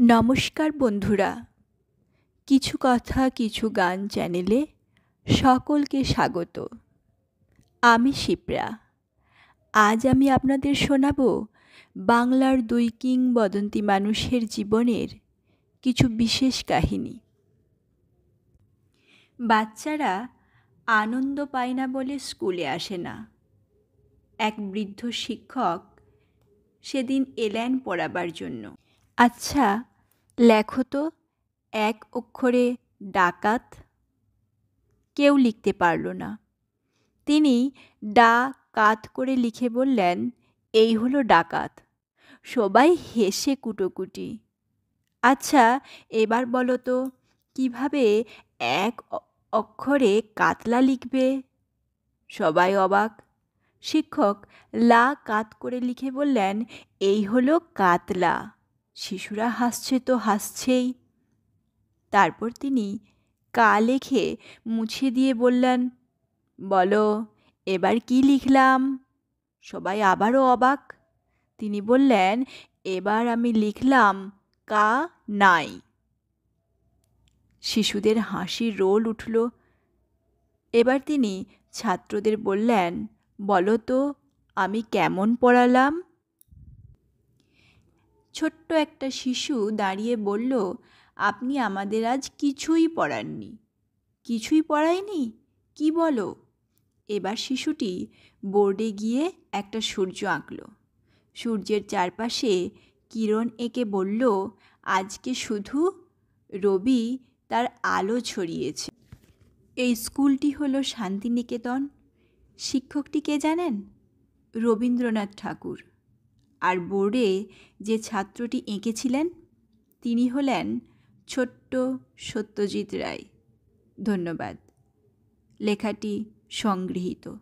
নমস্কার বন্ধুরা, কিছু কথা কিছু গান চ্যানেলে সকলকে স্বাগত। আমি শিপ্রা। আজ আমি আপনাদের শোনাব বাংলার দুই কিংবদন্তি মানুষের জীবনের কিছু বিশেষ কাহিনী। বাচ্চারা আনন্দ পায় না বলে স্কুলে আসে না। এক বৃদ্ধ শিক্ষক সেদিন এলেন পড়াবার জন্য। আচ্ছা, লেখো তো এক অক্ষরে ডাকাত। কেউ লিখতে পারল না। তিনি ডা কাত করে লিখে বললেন, এই হলো ডাকাত। সবাই হেসে কুটোকুটি। আচ্ছা, এবার বলো তো কীভাবে এক অক্ষরে কাতলা লিখবে? সবাই অবাক। শিক্ষক লা কাত করে লিখে বললেন, এই হলো কাতলা। শিশুরা হাসছে তো হাসছেই। তারপর তিনি কা লিখে মুছে দিয়ে বললেন, বলো এবার কি লিখলাম? সবাই আবারও অবাক। তিনি বললেন, এবার আমি লিখলাম কা নাই। শিশুদের হাসির রোল উঠল। এবার তিনি ছাত্রদের বললেন, বলো তো আমি কেমন পড়ালাম? ছোট্ট একটা শিশু দাঁড়িয়ে বলল, আপনি আমাদের আজ কিছুই পড়াননি। কিছুই পড়ায়নি? কি বলো? এবার শিশুটি বোর্ডে গিয়ে একটা সূর্য আঁকল। সূর্যের চারপাশে কিরণ এঁকে বলল, আজকে শুধু রবি তার আলো ছড়িয়েছে। এই স্কুলটি হলো শান্তিনিকেতন। শিক্ষকটি কে জানেন? রবীন্দ্রনাথ ঠাকুর। আর বোর্ডে যে ছাত্রটি এঁকেছিলেন তিনি হলেন ছোট্ট সত্যজিৎ রায়। ধন্যবাদ। লেখাটি সংগৃহীত।